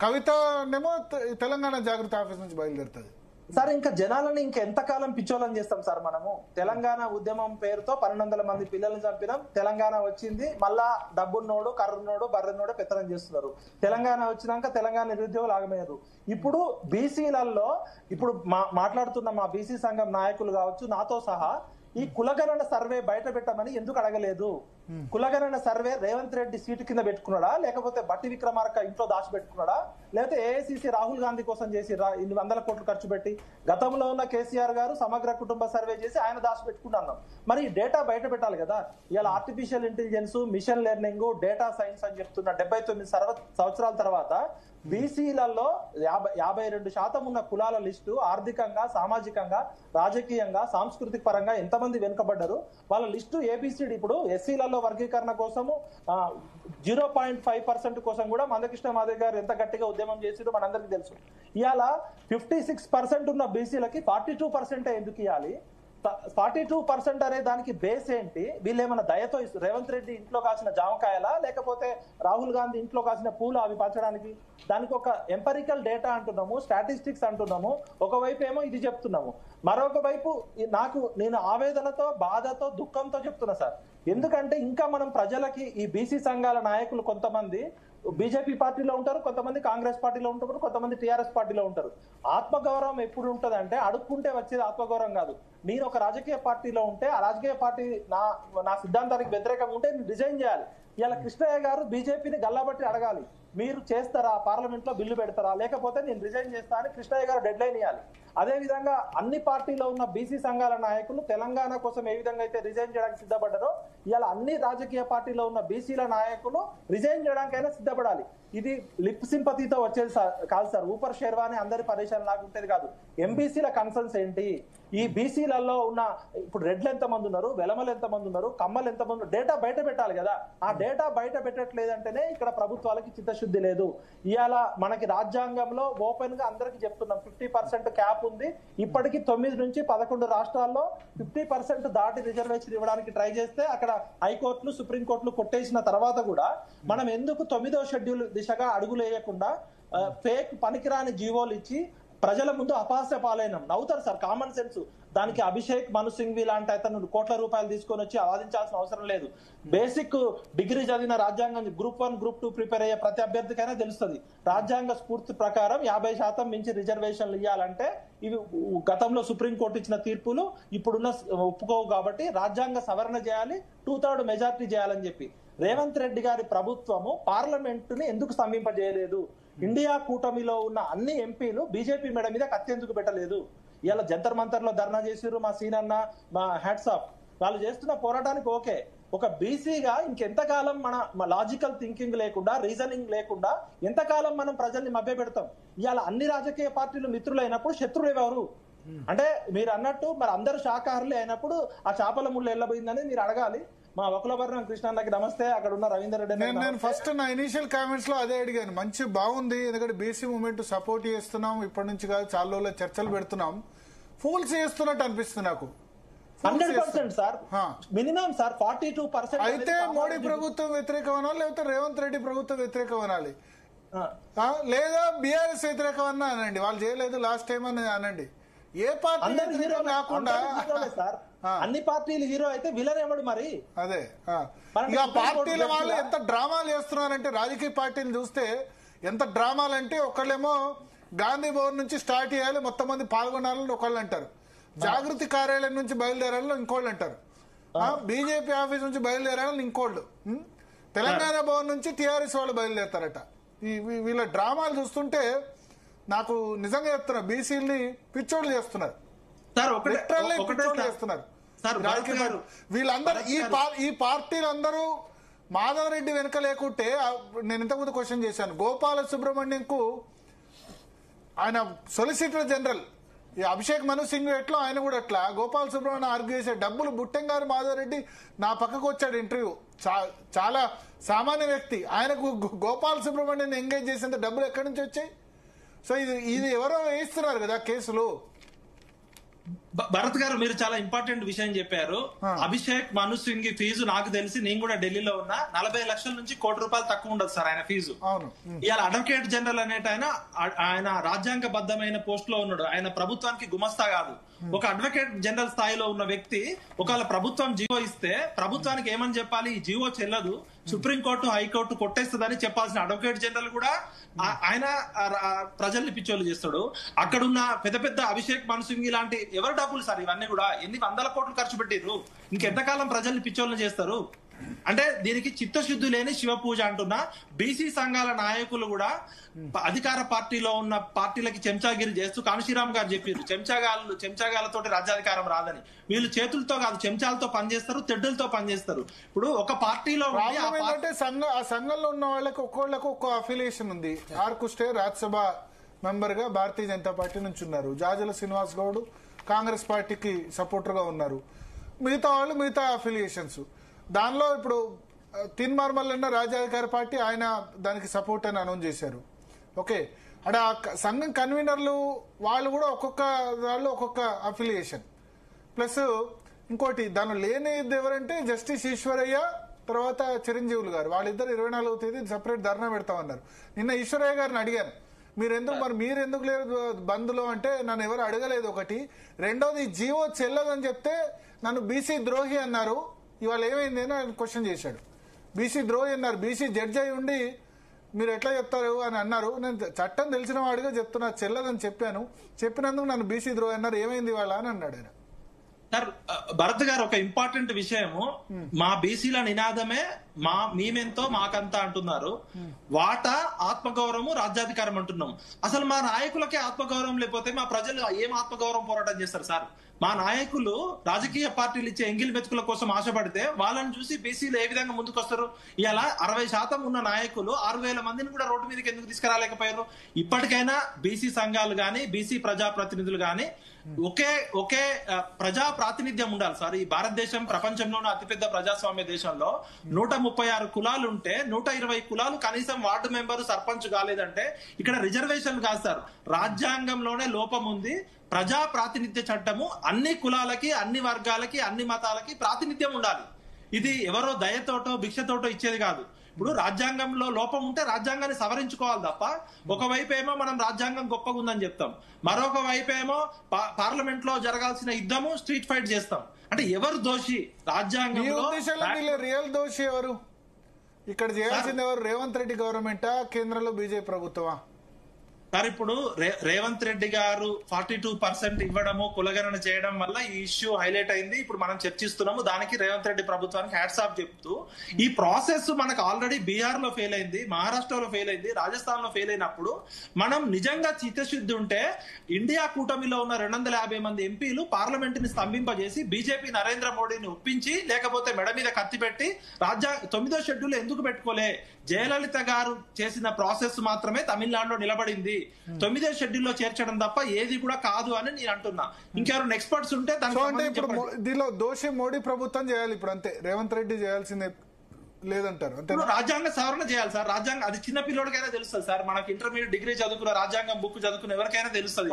కవిత నేమో తెలంగాణ జాగృతి ఆఫీస్ నుంచి బయలుదేరుతుంది సార్. ఇంకా జనాలని ఇంకా ఎంతకాలం పిచ్చోళం చేస్తాం సార్ మనము? తెలంగాణ ఉద్యమం పేరుతో 1200 మంది పిల్లల్ని చంపినాం. తెలంగాణ వచ్చింది, మళ్ళా డబ్బున్నోడు కర్రున్నోడు బర్రెన్నోడు పెత్తనం చేస్తున్నారు. తెలంగాణ వచ్చినాక తెలంగాణ నిరుద్యోగులు ఆగమయ్యారు. ఇప్పుడు బీసీలలో ఇప్పుడు మాట్లాడుతున్న మా బీసీ సంఘం నాయకులు కావచ్చు, నాతో సహా ఈ కులగణన సర్వే బయట పెట్టమని ఎందుకు అడగలేదు? కులగణన సర్వే రేవంత్ రెడ్డి సీటు కింద పెట్టుకున్నాడా, లేకపోతే బట్టి విక్రమార్క ఇంట్లో దాచి పెట్టుకున్నాడా, లేకపోతే ఏఐసిసి రాహుల్ గాంధీ కోసం చేసి ఇన్ని 100 కోట్లు ఖర్చు పెట్టి గతంలో ఉన్న కేసీఆర్ గారు సమగ్ర కుటుంబ సర్వే చేసి ఆయన దాచి పెట్టుకున్నాం. మరి ఈ డేటా బయట పెట్టాలి కదా. ఇలా artificial intelligence, machine learning, data science అని చెప్తున్న 79 సంవత్సరాల తర్వాత బీసీలలో 52% ఉన్న కులాల లిస్టు ఆర్థికంగా, సామాజికంగా, రాజకీయంగా, సాంస్కృతిక పరంగా ఎంతమంది వెనుకబడ్డారు వాళ్ళ లిస్టు ఏబిసిడి. ఇప్పుడు ఎస్సీలలో వర్గీకరణ కోసము 0.5% కోసం కూడా మందకృష్ణ మాదిగ గారు ఎంత గట్టిగా ఉద్యమం చేసిరో మనందరికీ తెలుసు. ఇవాళ 56% ఉన్న బీసీలకి 42% ఎందుకు ఇవ్వాలి? 42% అనే దానికి బేస్ ఏంటి? వీళ్ళు ఏమైనా దయతో రేవంత్ రెడ్డి ఇంట్లో కాసిన జామకాయలా, లేకపోతే రాహుల్ గాంధీ ఇంట్లో కాసిన పూలు అవి పంచడానికి? దానికి ఒక ఎంపరికల్ డేటా అంటున్నాము, స్టాటిస్టిక్స్ అంటున్నాము. ఒకవైపు ఏమో ఇది చెప్తున్నాము, మరొక వైపు నేను ఆవేదనతో, బాధతో, దుఃఖంతో చెప్తున్నా సార్. ఎందుకంటే ఇంకా మనం ప్రజలకి ఈ బీసీ సంఘాల నాయకులు కొంతమంది బీజేపీ పార్టీలో ఉంటారు, కొంతమంది కాంగ్రెస్ పార్టీలో ఉంటారు, కొంతమంది టీఆర్ఎస్ పార్టీలో ఉంటారు. ఆత్మగౌరవం ఎప్పుడు ఉంటది అంటే అడుక్కుంటే వచ్చేది ఆత్మగౌరవం కాదు. నేను ఒక రాజకీయ పార్టీలో ఉంటే ఆ రాజకీయ పార్టీ నా సిద్ధాంతానికి వ్యతిరేకంగా ఉంటే నేను రిజైన్ చేయాలి. ఇలా కృష్ణయ్య గారు బీజేపీని గల్లాబట్టి అడగాలి, మీరు చేస్తారా, పార్లమెంట్ లో బిల్లు పెడతారా, లేకపోతే నేను రిజైన్ చేస్తా అని కృష్ణయ్య గారు డెడ్ లైన్ ఇవ్వాలి. అదే విధంగా అన్ని పార్టీలో ఉన్న బీసీ సంఘాల నాయకులు తెలంగాణ కోసం ఏ విధంగా అయితే రిజైన్ చేయడానికి సిద్ధపడ్డారో ఇవాళ అన్ని రాజకీయ పార్టీలో ఉన్న బీసీల నాయకులు రిజైన్ చేయడానికైనా సిద్ధపడాలి. ఇది లిప్ సింపతితో వచ్చేది కాదు సార్. ఊపర్ షేర్వాని అందరి పరిశీలన లాగా ఉంటేది కాదు. ఎంబీసీల కన్సర్న్స్ ఏంటి, ఈ బీసీలలో ఉన్న ఇప్పుడు రెడ్లు ఎంతమంది ఉన్నారు, వెలమలు ఎంతమంది ఉన్నారు, కమ్మలు ఎంతమంది ఉన్నారు, డేటా బయట పెట్టాలి కదా. ఆ డేటా బయట పెట్టట్లేదంటేనే ఇక్కడ ప్రభుత్వాలకి చిత్తశుద్ధి లేదు. ఇవాళ మనకి రాజ్యాంగంలో ఓపెన్ గా అందరికి చెప్తున్నాం 50% క్యాప్ ఉంది. ఇప్పటికీ 9 నుంచి 11 రాష్ట్రాల్లో 50% దాటి రిజర్వేషన్ ఇవ్వడానికి ట్రై చేస్తే అక్కడ హైకోర్టులు, సుప్రీంకోర్టులు కొట్టేసిన తర్వాత కూడా మనం ఎందుకు 9వ షెడ్యూల్ దిశగా అడుగులు వేయకుండా ఫేక్ పనికిరాని జీవోలు ఇచ్చి ప్రజల ముందు అపహాస్య పాలైనం? నవ్వుతారు సార్, కామన్ సెన్స్. దానికి అభిషేక్ మను సింఘ్వి లాంటి అతను కోట్ల రూపాయలు తీసుకొని వచ్చి వాదించాల్సిన అవసరం లేదు. బేసిక్ డిగ్రీ చదివిన రాజ్యాంగం గ్రూప్ 1, గ్రూప్ 2 ప్రిపేర్ అయ్యే ప్రతి అభ్యర్థికైనా తెలుస్తుంది. రాజ్యాంగ స్ఫూర్తి ప్రకారం 50% మించి రిజర్వేషన్లు ఇవ్వాలంటే ఇవి గతంలో సుప్రీంకోర్టు ఇచ్చిన తీర్పులు ఇప్పుడున్న ఒప్పుకోవు. కాబట్టి రాజ్యాంగ సవరణ చేయాలి, 2/3 మెజార్టీ చేయాలని చెప్పి రేవంత్ రెడ్డి గారి ప్రభుత్వము పార్లమెంటుని ఎందుకు స్తంభింపజేయలేదు? ఇండియా కూటమిలో ఉన్న అన్ని ఎంపీలు బీజేపీ మేడ మీద కత్తి ఎందుకు పెట్టలేదు? ఇలా జంతర్ మంతర్ లో ధర్నా చేసిరు మా సీనన్న, మా హ్యాట్స్ ఆఫ్. వాళ్ళు చేస్తున్న పోరాటానికి ఓకే. ఒక బీసీగా ఇంకెంతకాలం మన లాజికల్ థింకింగ్ లేకుండా, రీజనింగ్ లేకుండా ఎంతకాలం మనం ప్రజల్ని మభ్య పెడతాం? ఇవాళ అన్ని రాజకీయ పార్టీలు మిత్రులు అయినప్పుడు శత్రులు ఎవరు? అంటే మీరు అన్నట్టు మరి అందరు శాకాహారులే అయినప్పుడు ఆ చేపల ముళ్ళు ఎల్లబోయిందని మీరు అడగాలి. మా వకులభరణం కృష్ణన్నకి నమస్తే, అక్కడ ఉన్న రవీందర్ రెడ్డి. నేను ఫస్ట్ నా ఇనిషియల్ కామెంట్స్ లో అదే అడిగాను. మంచి బాగుంది, ఎందుకంటే బీసీ మూవ్మెంట్ సపోర్ట్ చేస్తున్నాం, ఇప్పటి నుంచి కాదు చాలా రోజులు చర్చలు పెడుతున్నాం. ఫూల్స్ చేస్తున్నట్టు అనిపిస్తుంది నాకు. 100% సార్, మినిమం సార్ 42%. అయితే మోడీ ప్రభుత్వం వ్యతిరేకం అనాలి, లేకపోతే రేవంత్ రెడ్డి ప్రభుత్వం వ్యతిరేకం అనాలి, లేదా బీఆర్ఎస్ వ్యతిరేకం అన్నా అనండి. వాళ్ళు చేయలేదు లాస్ట్ టైం అని అనండి. ఏ పార్టీ కాకుండా అన్ని పార్టీలు హీరో అయితే విలన్ ఎవడు? మరి అదే ఇక పార్టీల వాళ్ళు ఎంత డ్రామాలు చేస్తున్నారంటే, రాజకీయ పార్టీలు చూస్తే ఎంత డ్రామాలు అంటే, ఒకళ్ళేమో గాంధీ భవన్ నుంచి స్టార్ట్ చేయాలి, మొత్తం మంది పాల్గొనాలని ఒకళ్ళు అంటారు, జాగృతి కార్యాలయం నుంచి బయలుదేరాలని ఇంకోళ్ళు అంటారు, బీజేపీ ఆఫీస్ నుంచి బయలుదేరాలని ఇంకోళ్ళు, తెలంగాణ భవన్ నుంచి టీఆర్ఎస్ వాళ్ళు బయలుదేరతారట. వీళ్ళ డ్రామాలు చూస్తుంటే నాకు నిజంగా చెప్తున్నా, బీసీని పిచ్చోళ్ళు చేస్తున్నారు, చేస్తున్నారు వీళ్ళందరూ. ఈ పార్టీలందరూ మాధవరెడ్డి వెనుక లేకుంటే, నేను ఇంతకుముందు క్వశ్చన్ చేశాను, గోపాల సుబ్రహ్మణ్యంకు ఆయన సొలిసిటర్ జనరల్, ఈ అభిషేక్ మను సింగ్ ఎట్లా ఆయన కూడా అట్లా గోపాల సుబ్రహ్మణ్యం ఆర్గ్యూ చేసే డబ్బులు బుట్టెంగారు మాధవరెడ్డి నా పక్కకు వచ్చాడు ఇంటర్వ్యూ, చాలా సామాన్య వ్యక్తి, ఆయనకు గోపాల సుబ్రహ్మణ్యం ఎంగేజ్ చేసేంత డబ్బులు ఎక్కడి నుంచి వచ్చాయి? సో ఇది ఎవరో వేయిస్తున్నారు కదా కేసులు. భరత్ గారు మీరు చాలా ఇంపార్టెంట్ విషయం చెప్పారు. అభిషేక్ మను సింగ్ ఫీజు నాకు తెలిసి, నేను కూడా ఢిల్లీలో ఉన్నా, 40 లక్షల నుంచి ₹1 కోటి తక్కువ ఉండదు సార్ ఆయన ఫీజు. ఇవాళ అడ్వకేట్ జనరల్ అనేట ఆయన రాజ్యాంగబద్ధమైన పోస్ట్ లో ఉన్నాడు. ఆయన ప్రభుత్వానికి గుమస్తా కాదు. ఒక అడ్వకేట్ జనరల్ స్థాయిలో ఉన్న వ్యక్తి ఒకవేళ ప్రభుత్వం జీవో ఇస్తే ప్రభుత్వానికి ఏమని చెప్పాలి? ఈ జీవో చెల్లదు, సుప్రీంకోర్టు హైకోర్టు కొట్టేస్తుందని చెప్పాల్సిన అడ్వకేట్ జనరల్ కూడా ఆయన ప్రజల్ని పిచ్చోళ్ళు చేస్తాడు. అక్కడున్న పెద్ద పెద్ద అభిషేక్ మను సింగ్ లాంటి ఎవరు డబ్బులు సార్ ఇవన్నీ కూడా? ఎన్ని 100 కోట్లు ఖర్చు పెట్టిర్రు? ఇంకెంతకాలం ప్రజల్ని పిచ్చోళ్ళని చేస్తారు? అంటే దీనికి చిత్తశుద్ధి లేని శివ పూజ అంటున్నా. బీసీ సంఘాల నాయకులు కూడా అధికార పార్టీలో ఉన్న పార్టీలకి చెంచాగిరి చేస్తూ కాన్షీరామ్ గారు చెప్పారు, చెంచాగాలతో రాజ్యాధికారం రాదని. వీళ్ళు చేతులతో కాదు చెంచాలతో పనిచేస్తారు, తెడ్డులతో పనిచేస్తారు. ఇప్పుడు ఒక పార్టీలో ఆ సంఘంలో ఉన్న వాళ్ళకి ఒక్కోళ్ళకు ఒక్కో అఫిలియేషన్ ఉంది. ఆర్ కుష్టే రాజ్యసభ మెంబర్ గా భారతీయ జనతా పార్టీ నుంచి ఉన్నారు. జాజుల శ్రీనివాస్ గౌడ్ కాంగ్రెస్ పార్టీకి సపోర్టర్ గా ఉన్నారు. మిగతా వాళ్ళు మిగతా అఫిలియేషన్స్. దానిలో ఇప్పుడు తిన్మార్మల్ రాజ్యాధికార పార్టీ, ఆయన దానికి సపోర్ట్ అని అనౌన్స్ చేశారు. ఓకే, అక్కడ సంఘం కన్వీనర్లు వాళ్ళు కూడా ఒక్కొక్క వాళ్ళు ఒక్కొక్క అఫిలియేషన్. ప్లస్ ఇంకోటి దానిలో లేనిది ఎవరంటే జస్టిస్ ఈశ్వరయ్య, తర్వాత చిరంజీవులు గారు. వాళ్ళిద్దరు 24వ తేదీ సపరేట్ ధర్నా పెడతామన్నారు. నిన్న ఈశ్వరయ్య గారిని అడిగాను, మీరెందుకు లేరు బంద్లో అంటే నన్ను ఎవరు అడగలేదు. ఒకటి. రెండోది జీవో చెల్లదని చెప్తే నన్ను బీసీ ద్రోహి అన్నారు. ఇవాళ ఏమైంది అని ఆయన క్వశ్చన్ చేశాడు. బీసీ ద్రోహి అన్నారు. బీసీ జడ్జి అయి ఉండి మీరు ఎట్లా చెప్తారు అని అన్నారు. నేను చట్టం తెలిసిన వాడిగా చెప్తున్నా, చెల్లదని చెప్పాను. చెప్పినందుకు నన్ను బీసీ ద్రోహి అన్నారు. ఏమైంది ఇవాళ అని అన్నాడు ఆయన. సార్ భరత్ గారు, ఒక ఇంపార్టెంట్ విషయము, మా బీసీల నినాదమే మేమెంతో మాకంతా అంటున్నారు. వాటా ఆత్మగౌరవం రాజ్యాధికారం అంటున్నాం. అసలు మా నాయకులకే ఆత్మగౌరవం లేకపోతే మా ప్రజలు ఏం ఆత్మగౌరవం పోరాటం చేస్తారు సార్? మా నాయకులు రాజకీయ పార్టీలు ఇచ్చే ఎంగిల్ మెతుకుల కోసం ఆశపడితే వాళ్ళని చూసి బీసీలు ఏ విధంగా ముందుకు వస్తారు? ఇలా 60% ఉన్న నాయకులు 6,000 మందిని కూడా రోడ్డు మీదకి ఎందుకు తీసుకురాలేకపోయారు? ఇప్పటికైనా బీసీ సంఘాలు గాని బీసీ ప్రజాప్రతినిధులు గాని ఒకే ప్రజా ప్రాతినిధ్యం ఉండాలి సార్. ఈ భారతదేశం ప్రపంచంలోనే అతిపెద్ద ప్రజాస్వామ్య దేశంలో 136 కులాలు ఉంటే 120 కులాలు కనీసం వార్డు మెంబరు సర్పంచ్ కాలేదంటే ఇక్కడ రిజర్వేషన్ కాదు సార్, రాజ్యాంగంలోనే లోపం ఉంది. ప్రజా ప్రాతినిధ్య చట్టము అన్ని కులాలకి, అన్ని వర్గాలకి, అన్ని మతాలకి ప్రాతినిధ్యం ఉండాలి. ఇది ఎవరో దయతోటో భిక్షతోటో ఇచ్చేది కాదు. ఇప్పుడు రాజ్యాంగంలో లోపం ఉంటే రాజ్యాంగాన్ని సవరించుకోవాలి తప్ప ఒకవైపు ఏమో మనం రాజ్యాంగం గొప్పగా ఉందని చెప్తాం, మరొక వైపు ఏమో పార్లమెంట్ లో జరగాల్సిన యుద్ధము స్ట్రీట్ ఫైట్ చేస్తాం. అంటే ఎవరు దోషి? రాజ్యాంగంలో రియల్ దోషి ఎవరు? ఇక్కడ చేయాల్సింది ఎవరు? రేవంత్ రెడ్డి గవర్నమెంటా, కేంద్రంలో బీజేపీ ప్రభుత్వమా? సార్ ఇప్పుడు రేవంత్ రెడ్డి గారు 42% ఇవ్వడము, కులగణన చేయడం వల్ల ఈ ఇష్యూ హైలైట్ అయింది. ఇప్పుడు మనం చర్చిస్తున్నాము. దానికి రేవంత్ రెడ్డి ప్రభుత్వానికి హ్యాట్స్ ఆఫ్ చెప్తూ, ఈ ప్రాసెస్ మనకు ఆల్రెడీ బీహార్ లో ఫెయిల్ అయింది, మహారాష్ట్రలో ఫెయిల్ అయింది, రాజస్థాన్ లో ఫెయిల్ అయినప్పుడు మనం నిజంగా చిత్తశుద్ధి ఉంటే ఇండియా కూటమిలో ఉన్న 250 మంది ఎంపీలు పార్లమెంట్ ని స్తంభింపజేసి బీజేపీ నరేంద్ర మోడీని ఒప్పించి, లేకపోతే మెడ మీద కత్తి పెట్టి 9వ షెడ్యూల్ ఎందుకు పెట్టుకోలే? జయలలిత గారు చేసిన ప్రాసెస్ మాత్రమే తమిళనాడులో నిలబడింది. 9వ షెడ్యూల్లో చేర్చడం తప్ప ఏది కూడా కాదు అని నేను అంటున్నా. ఇంకెవరైనా ఎక్స్పర్ట్స్ ఉంటే దీనిలో దోషి మోడీ ప్రభుత్వం చేయాలి. ఇప్పుడు అంతే, రేవంత్ రెడ్డి చేయాల్సిందే లేదంటారు. అంటే రాజ్యాంగ సవరణ చేయాలి సార్. రాజ్యాంగం అది చిన్న పిల్లోడికైనా తెలుస్తుంది సార్. మనకి ఇంటర్మీడియట్ డిగ్రీ చదువుకున్న, రాజ్యాంగం బుక్ చదువుకున్న ఎవరికైనా తెలుస్తుంది.